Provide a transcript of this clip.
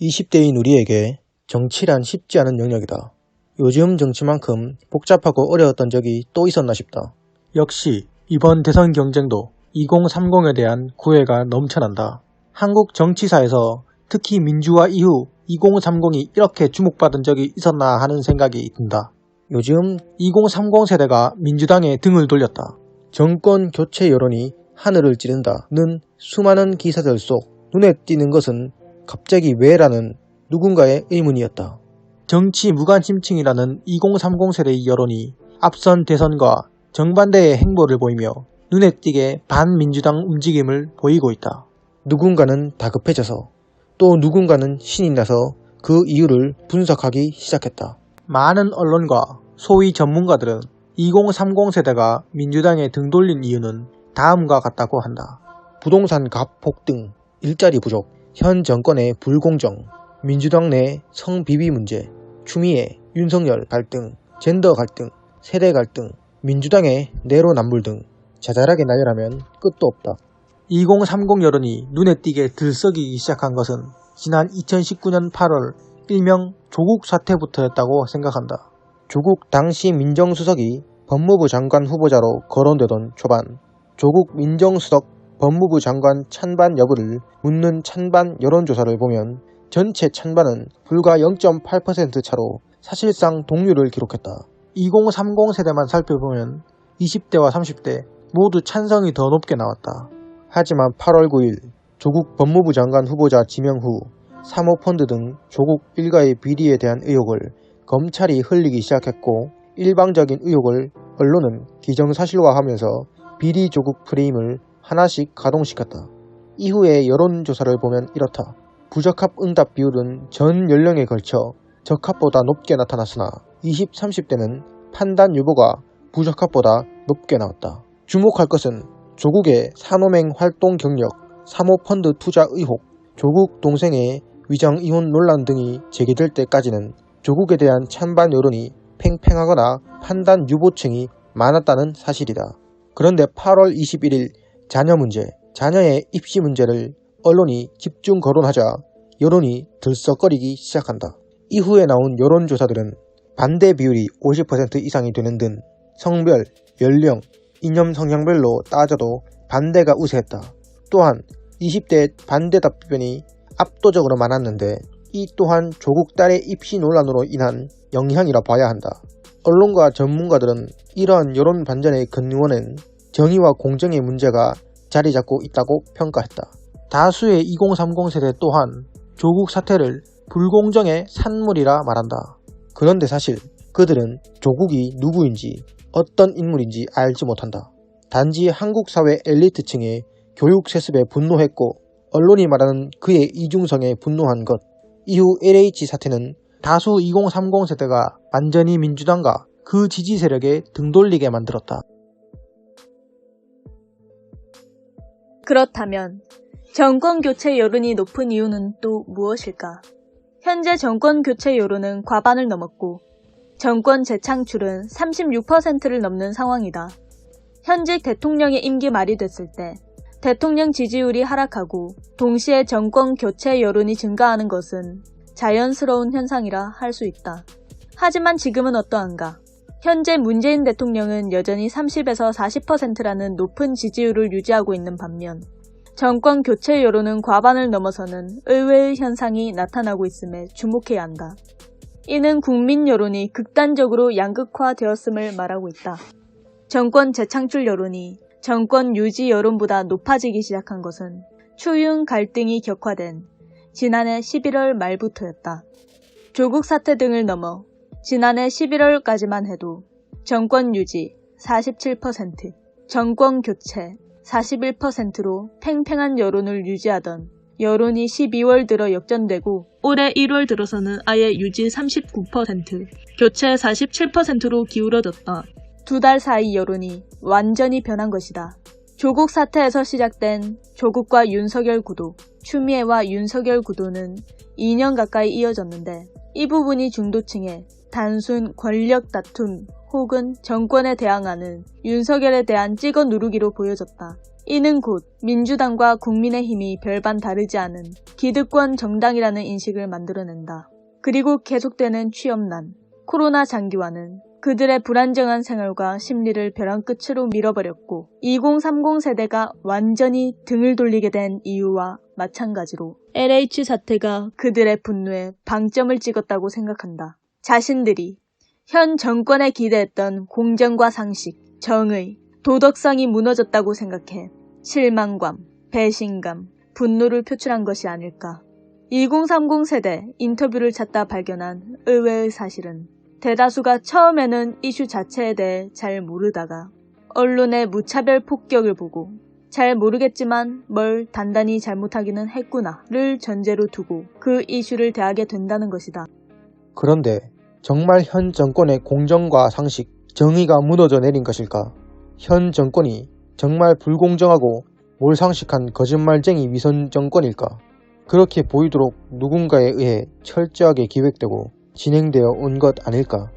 20대인 우리에게 정치란 쉽지 않은 영역이다. 요즘 정치만큼 복잡하고 어려웠던 적이 또 있었나 싶다. 역시 이번 대선 경쟁도 2030에 대한 구애가 넘쳐난다. 한국 정치사에서 특히 민주화 이후 2030이 이렇게 주목받은 적이 있었나 하는 생각이 든다. 요즘 2030 세대가 민주당에 등을 돌렸다. 정권 교체 여론이 하늘을 찌른다는 수많은 기사들 속 눈에 띄는 것은 갑자기 왜라는 누군가의 의문이었다. 정치 무관심층이라는 2030 세대의 여론이 앞선 대선과 정반대의 행보를 보이며 눈에 띄게 반민주당 움직임을 보이고 있다. 누군가는 다급해져서 또 누군가는 신이 나서 그 이유를 분석하기 시작했다. 많은 언론과 소위 전문가들은 2030 세대가 민주당에 등 돌린 이유는 다음과 같다고 한다. 부동산 값 폭등, 일자리 부족, 현 정권의 불공정, 민주당 내 성비비 문제, 추미애, 윤석열 갈등, 젠더 갈등, 세대 갈등, 민주당의 내로남불 등 자잘하게 나열하면 끝도 없다. 2030 여론이 눈에 띄게 들썩이기 시작한 것은 지난 2019년 8월 일명 조국 사태부터였다고 생각한다. 조국 당시 민정수석이 법무부 장관 후보자로 거론되던 초반, 조국 민정수석 법무부 장관 찬반 여부를 묻는 찬반 여론조사를 보면 전체 찬반은 불과 0.8% 차로 사실상 동률을 기록했다. 2030 세대만 살펴보면 20대와 30대 모두 찬성이 더 높게 나왔다. 하지만 8월 9일 조국 법무부 장관 후보자 지명 후 사모펀드 등 조국 일가의 비리에 대한 의혹을 검찰이 흘리기 시작했고, 일방적인 의혹을 언론은 기정사실화하면서 비리 조국 프레임을 하나씩 가동시켰다. 이후의 여론조사를 보면 이렇다. 부적합 응답 비율은 전 연령에 걸쳐 적합보다 높게 나타났으나 20, 30대는 판단 유보가 부적합보다 높게 나왔다. 주목할 것은 조국의 산호맹 활동 경력, 사모펀드 투자 의혹, 조국 동생의 위장 이혼 논란 등이 제기될 때까지는 조국에 대한 찬반 여론이 팽팽하거나 판단 유보층이 많았다는 사실이다. 그런데 8월 21일 자녀 문제, 자녀의 입시 문제를 언론이 집중 거론하자 여론이 들썩거리기 시작한다. 이후에 나온 여론조사들은 반대 비율이 50% 이상이 되는 등 성별, 연령, 이념 성향별로 따져도 반대가 우세했다. 또한 20대 반대 답변이 압도적으로 많았는데 이 또한 조국 딸의 입시 논란으로 인한 영향이라 봐야 한다. 언론과 전문가들은 이러한 여론 반전의 근원엔 정의와 공정의 문제가 자리 잡고 있다고 평가했다. 다수의 2030 세대 또한 조국 사태를 불공정의 산물이라 말한다. 그런데 사실 그들은 조국이 누구인지 어떤 인물인지 알지 못한다. 단지 한국 사회 엘리트층의 교육 세습에 분노했고 언론이 말하는 그의 이중성에 분노한 것. 이후 LH 사태는 다수 2030 세대가 완전히 민주당과 그 지지 세력에 등 돌리게 만들었다. 그렇다면 정권 교체 여론이 높은 이유는 또 무엇일까? 현재 정권 교체 여론은 과반을 넘었고 정권 재창출은 36%를 넘는 상황이다. 현직 대통령의 임기 말이 됐을 때 대통령 지지율이 하락하고 동시에 정권 교체 여론이 증가하는 것은 자연스러운 현상이라 할 수 있다. 하지만 지금은 어떠한가? 현재 문재인 대통령은 여전히 30에서 40%라는 높은 지지율을 유지하고 있는 반면 정권 교체 여론은 과반을 넘어서는 의외의 현상이 나타나고 있음에 주목해야 한다. 이는 국민 여론이 극단적으로 양극화되었음을 말하고 있다. 정권 재창출 여론이 정권 유지 여론보다 높아지기 시작한 것은 추윤 갈등이 격화된 지난해 11월 말부터였다. 조국 사태 등을 넘어 지난해 11월까지만 해도 정권 유지 47%, 정권 교체 41%로 팽팽한 여론을 유지하던 여론이 12월 들어 역전되고 올해 1월 들어서는 아예 유지 39%, 교체 47%로 기울어졌다. 2달 사이 여론이 완전히 변한 것이다. 조국 사태에서 시작된 조국과 윤석열 구도, 추미애와 윤석열 구도는 2년 가까이 이어졌는데 이 부분이 중도층의 단순 권력 다툼 혹은 정권에 대항하는 윤석열에 대한 찍어 누르기로 보여졌다. 이는 곧 민주당과 국민의힘이 별반 다르지 않은 기득권 정당이라는 인식을 만들어낸다. 그리고 계속되는 취업난, 코로나 장기화는 그들의 불안정한 생활과 심리를 벼랑 끝으로 밀어버렸고 2030 세대가 완전히 등을 돌리게 된 이유와 마찬가지로 LH 사태가 그들의 분노에 방점을 찍었다고 생각한다. 자신들이 현 정권에 기대했던 공정과 상식, 정의, 도덕성이 무너졌다고 생각해 실망감, 배신감, 분노를 표출한 것이 아닐까. 2030 세대 인터뷰를 찾다 발견한 의외의 사실은 대다수가 처음에는 이슈 자체에 대해 잘 모르다가 언론의 무차별 폭격을 보고 잘 모르겠지만 뭘 단단히 잘못하기는 했구나를 전제로 두고 그 이슈를 대하게 된다는 것이다. 그런데 정말 현 정권의 공정과 상식, 정의가 무너져 내린 것일까? 현 정권이 정말 불공정하고 몰상식한 거짓말쟁이 위선 정권일까? 그렇게 보이도록 누군가에 의해 철저하게 기획되고 진행되어 온 것 아닐까?